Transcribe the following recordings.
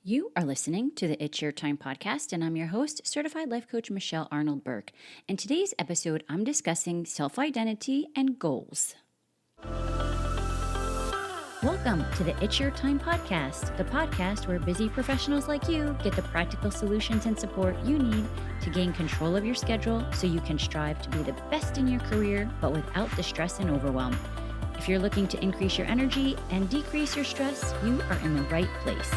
You are listening to the It's Your Time podcast, and I'm your host, Certified Life Coach Michelle Arnold Burke. In today's episode, I'm discussing self-identity and goals. Welcome to the It's Your Time podcast, the podcast where busy professionals like you get the practical solutions and support you need to gain control of your schedule so you can strive to be the best in your career, but without the stress and overwhelm. If you're looking to increase your energy and decrease your stress, you are in the right place.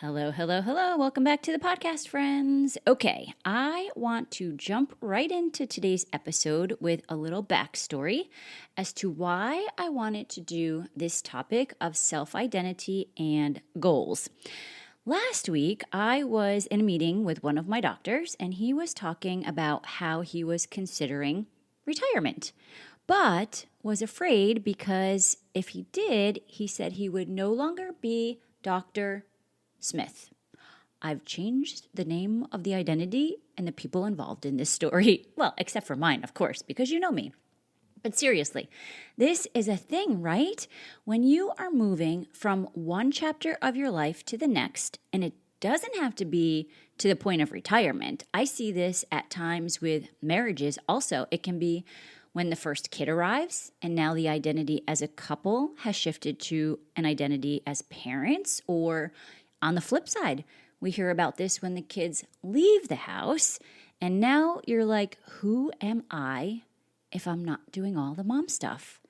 Hello. Welcome back to the podcast, friends. Okay, I want to jump right into today's episode with a little backstory as to why I wanted to do this topic of self-identity and goals. Last week, I was in a meeting with one of my doctors, and he was talking about how he was considering retirement, but was afraid because if he did, he said he would no longer be Dr. Smith. I've changed the name of the identity and the people involved in this story. Well, except for mine, of course, because you know me. But seriously, this is a thing, right? When you are moving from one chapter of your life to the next, and it doesn't have to be to the point of retirement. I see this at times with marriages also. It can be when the first kid arrives, and now the identity as a couple has shifted to an identity as parents, or on the flip side, we hear about this when the kids leave the house, and now you're like, who am I if I'm not doing all the mom stuff?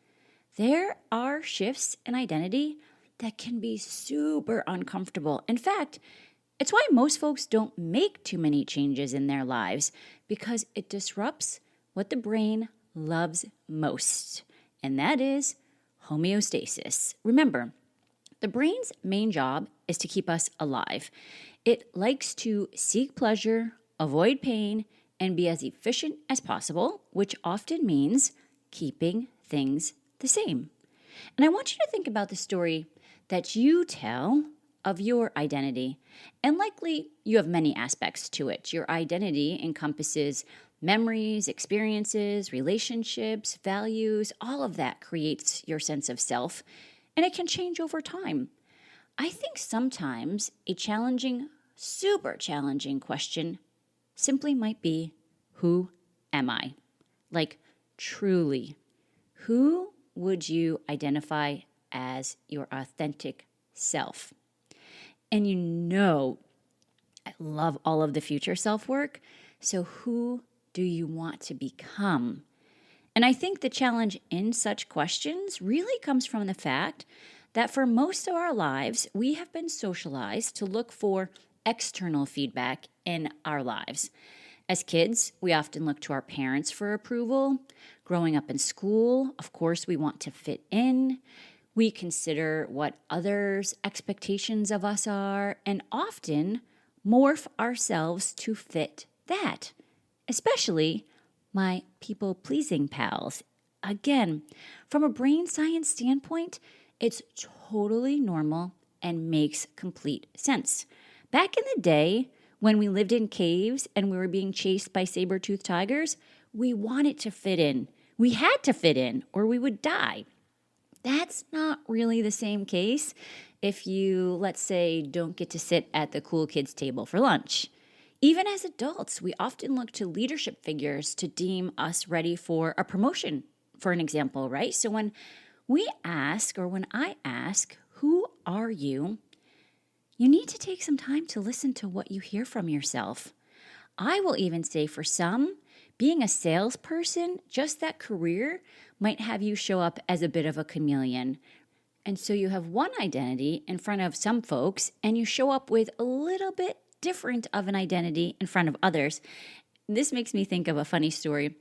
There are shifts in identity that can be super uncomfortable. In fact, it's why most folks don't make too many changes in their lives, because it disrupts what the brain loves most, and that is homeostasis. Remember, the brain's main job is to keep us alive. It likes to seek pleasure, avoid pain, and be as efficient as possible, which often means keeping things the same. And I want you to think about the story that you tell of your identity. And likely you have many aspects to it. Your identity encompasses memories, experiences, relationships, values. All of that creates your sense of self. And it can change over time. I think sometimes a challenging, super challenging question simply might be, who am I? Like, truly, who would you identify as your authentic self? And you know, I love all of the future self work. So who do you want to become? And I think the challenge in such questions really comes from the fact that for most of our lives, we have been socialized to look for external feedback in our lives. As kids, we often look to our parents for approval. Growing up in school, of course, we want to fit in. We consider what others' expectations of us are, and often morph ourselves to fit that, especially my people-pleasing pals. Again, from a brain science standpoint, it's totally normal and makes complete sense. Back in the day, when we lived in caves and we were being chased by saber-toothed tigers, we wanted to fit in. We had to fit in or we would die. That's not really the same case if you, let's say, don't get to sit at the cool kids' table for lunch. Even as adults, we often look to leadership figures to deem us ready for a promotion, for an example, right? So when we ask, or when I ask, who are you? You need to take some time to listen to what you hear from yourself. I will even say for some, being a salesperson, just that career might have you show up as a bit of a chameleon. And so you have one identity in front of some folks, and you show up with a little bit different of an identity in front of others. This makes me think of a funny story.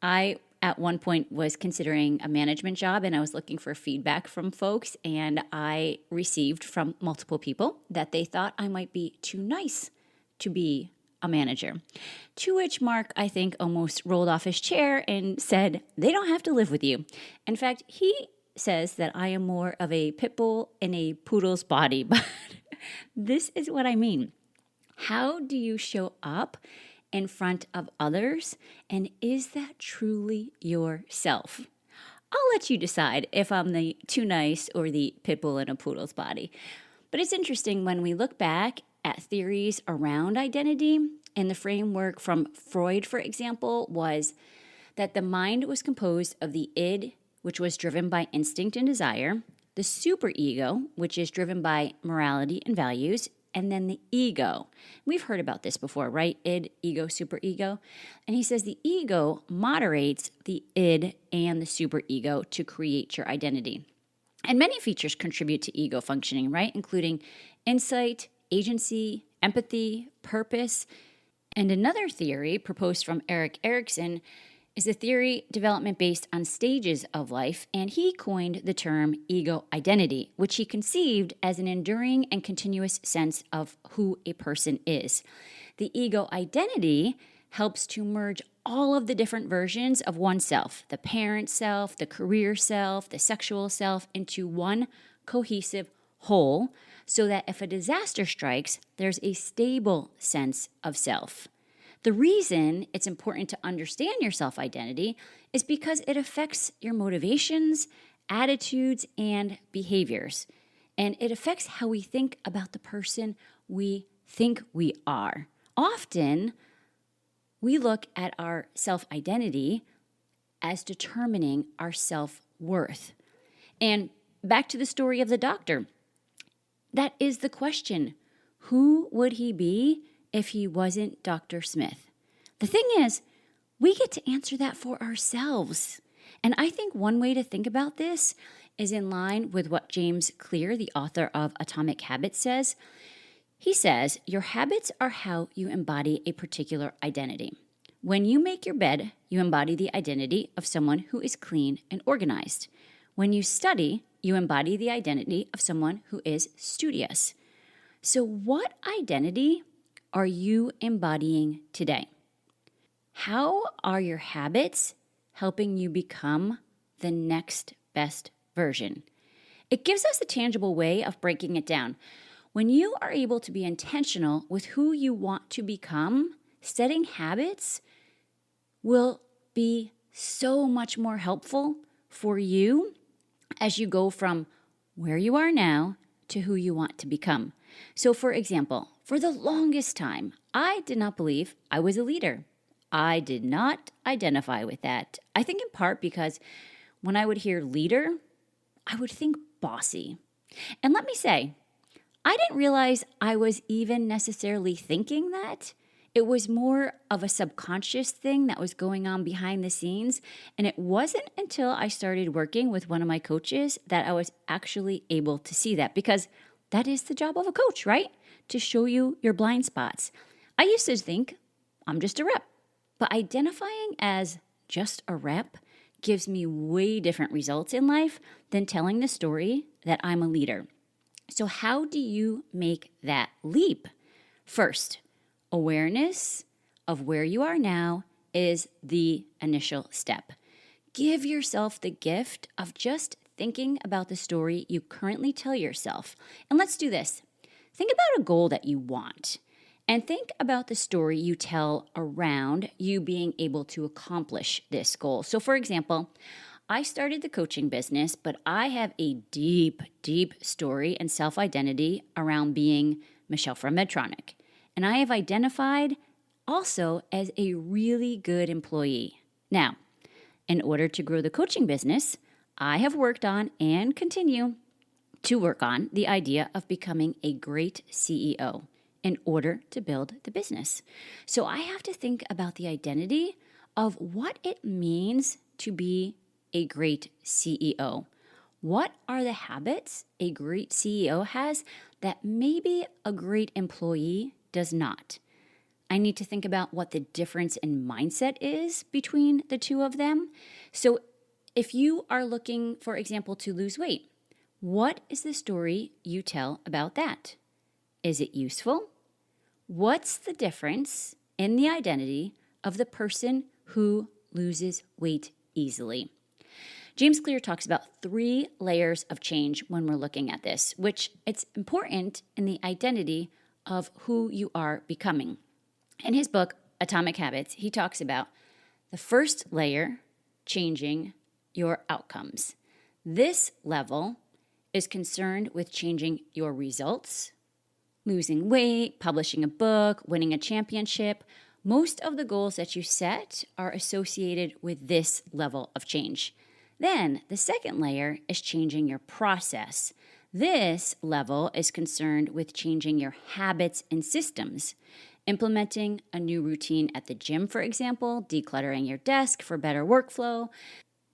I, at one point, was considering a management job, and I was looking for feedback from folks, and I received from multiple people that they thought I might be too nice to be a manager. To which Mark, I think, almost rolled off his chair and said, they don't have to live with you. In fact, he says that I am more of a pit bull in a poodle's body, but this is what I mean. How do you show up in front of others? And is that truly yourself? I'll let you decide if I'm the too nice or the pit bull in a poodle's body. But it's interesting when we look back at theories around identity, and the framework from Freud, for example, was that the mind was composed of the id, which was driven by instinct and desire, the superego, which is driven by morality and values, and then the ego. We've heard about this before, right? Id, ego, superego. And he says the ego moderates the id and the superego to create your identity. And many features contribute to ego functioning, right? Including insight, agency, empathy, purpose. And another theory proposed from Erik Erikson is a theory development based on stages of life, and he coined the term ego identity, which he conceived as an enduring and continuous sense of who a person is. The ego identity helps to merge all of the different versions of oneself, the parent self, the career self, the sexual self, into one cohesive whole, so that if a disaster strikes, there's a stable sense of self. The reason it's important to understand your self-identity is because it affects your motivations, attitudes, and behaviors. And it affects how we think about the person we think we are. Often, we look at our self-identity as determining our self-worth. And back to the story of the doctor. That is the question. Who would he be if he wasn't Dr. Smith? The thing is, we get to answer that for ourselves. And I think one way to think about this is in line with what James Clear, the author of Atomic Habits, says. He says, your habits are how you embody a particular identity. When you make your bed, you embody the identity of someone who is clean and organized. When you study, you embody the identity of someone who is studious. So what identity are you embodying today? How are your habits helping you become the next best version? It gives us a tangible way of breaking it down. When you are able to be intentional with who you want to become, setting habits will be so much more helpful for you as you go from where you are now to who you want to become. So, for example, for the longest time, I did not believe I was a leader. I did not identify with that. I think in part because when I would hear leader, I would think bossy. And let me say, I didn't realize I was even necessarily thinking that. It was more of a subconscious thing that was going on behind the scenes. And it wasn't until I started working with one of my coaches that I was actually able to see that, because that is the job of a coach, right? To show you your blind spots. I used to think I'm just a rep, but identifying as just a rep gives me way different results in life than telling the story that I'm a leader. So how do you make that leap? First, awareness of where you are now is the initial step. Give yourself the gift of just thinking about the story you currently tell yourself. And let's do this. Think about a goal that you want, and think about the story you tell around you being able to accomplish this goal. So, for example, I started the coaching business, but I have a deep, deep story and self-identity around being Michelle from Medtronic. And I have identified also as a really good employee. Now, in order to grow the coaching business, I have worked on and continue to work on the idea of becoming a great CEO in order to build the business. So I have to think about the identity of what it means to be a great CEO. What are the habits a great CEO has that maybe a great employee does not? I need to think about what the difference in mindset is between the two of them. So if you are looking, for example, to lose weight, what is the story you tell about that? Is it useful? What's the difference in the identity of the person who loses weight easily? James Clear talks about 3 layers of change when we're looking at this, which it's important in the identity of who you are becoming. In his book, Atomic Habits, he talks about the first layer, changing your outcomes. This level is concerned with changing your results, losing weight, publishing a book, winning a championship. Most of the goals that you set are associated with this level of change. Then the second layer is changing your process. This level is concerned with changing your habits and systems. Implementing a new routine at the gym, for example, decluttering your desk for better workflow,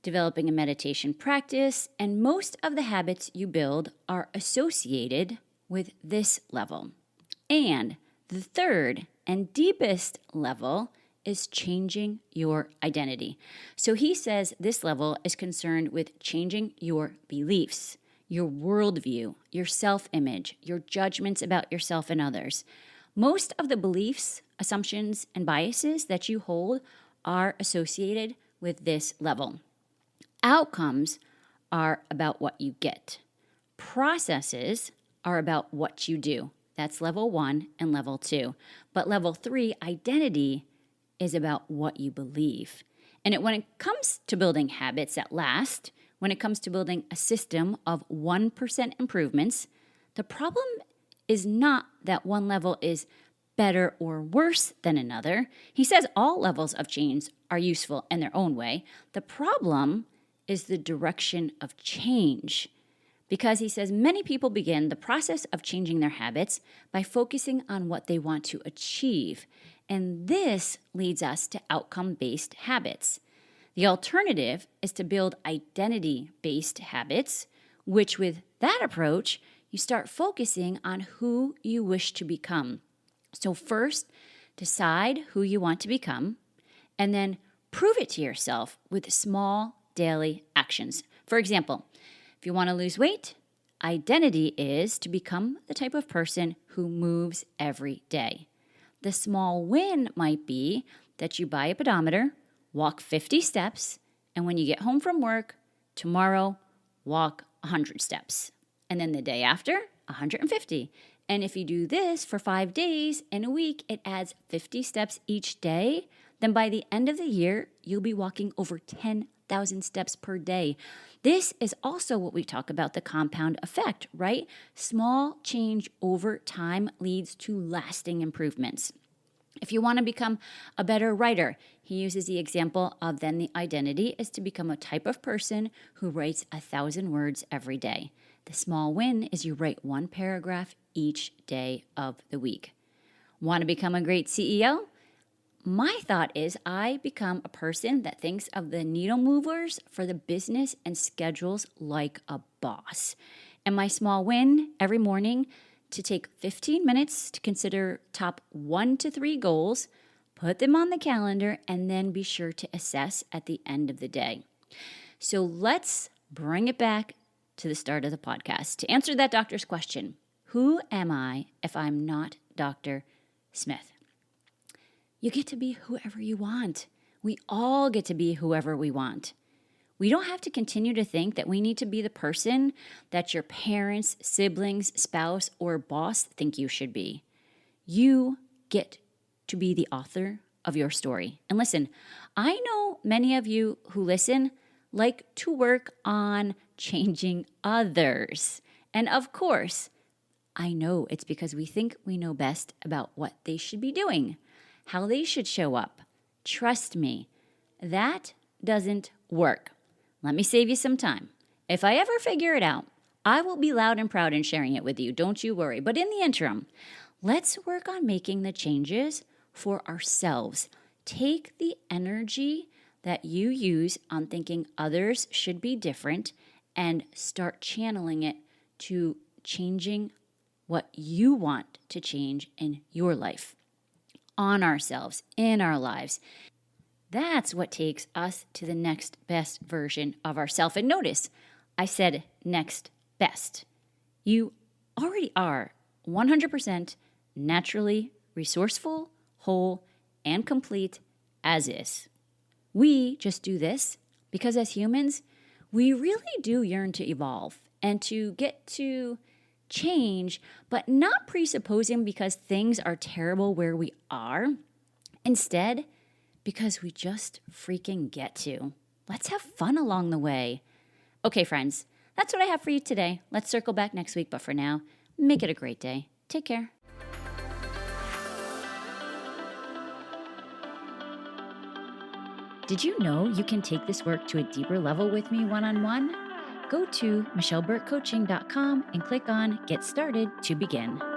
developing a meditation practice, and most of the habits you build are associated with this level. And the third and deepest level is changing your identity. So he says this level is concerned with changing your beliefs, your worldview, your self-image, your judgments about yourself and others. Most of the beliefs, assumptions, and biases that you hold are associated with this level. Outcomes are about what you get. Processes are about what you do. That's level 1 and level 2. But level 3, identity, is about what you believe. And when it comes to building habits that last, when it comes to building a system of 1% improvements, the problem is not that one level is better or worse than another. He says all levels of change are useful in their own way. The problem is the direction of change. Because he says many people begin the process of changing their habits by focusing on what they want to achieve. And this leads us to outcome-based habits. The alternative is to build identity-based habits, which with that approach, you start focusing on who you wish to become. So first, decide who you want to become, and then prove it to yourself with small daily actions. For example, if you want to lose weight, identity is to become the type of person who moves every day. The small win might be that you buy a pedometer, walk 50 steps, and when you get home from work, tomorrow, walk 100 steps. And then the day after, 150. And if you do this for 5 days in a week, it adds 50 steps each day. Then by the end of the year, you'll be walking over 10,000 steps per day. This is also what we talk about, the compound effect, right? Small change over time leads to lasting improvements. If you want to become a better writer, he uses the example of then the identity is to become a type of person who writes 1,000 words every day. The small win is you write 1 paragraph each day of the week. Want to become a great CEO? My thought is I become a person that thinks of the needle movers for the business and schedules like a boss. And my small win every morning to take 15 minutes to consider top 1 to 3 goals, put them on the calendar, and then be sure to assess at the end of the day. So let's bring it back to the start of the podcast to answer that doctor's question. Who am I if I'm not Dr. Smith? You get to be whoever you want. We all get to be whoever we want. We don't have to continue to think that we need to be the person that your parents, siblings, spouse, or boss think you should be. You get to be the author of your story. And listen, I know many of you who listen like to work on changing others. And of course, I know it's because we think we know best about what they should be doing, how they should show up. Trust me, that doesn't work. Let me save you some time. If I ever figure it out, I will be loud and proud in sharing it with you. Don't you worry. But in the interim, let's work on making the changes for ourselves. Take the energy that you use on thinking others should be different and start channeling it to changing what you want to change in your life, on ourselves, in our lives. That's what takes us to the next best version of ourselves. And notice, I said next best. You already are 100% naturally resourceful, whole, and complete as is. We just do this because as humans, we really do yearn to evolve and to get to change, but not presupposing because things are terrible where we are Instead, because we just freaking get to. Let's have fun along the way. Okay, friends, that's what I have for you today. Let's circle back next week, but for now, make it a great day. Take care. Did you know you can take this work to a deeper level with me one-on-one? Go to michelleburkecoaching.com and click on Get Started to begin.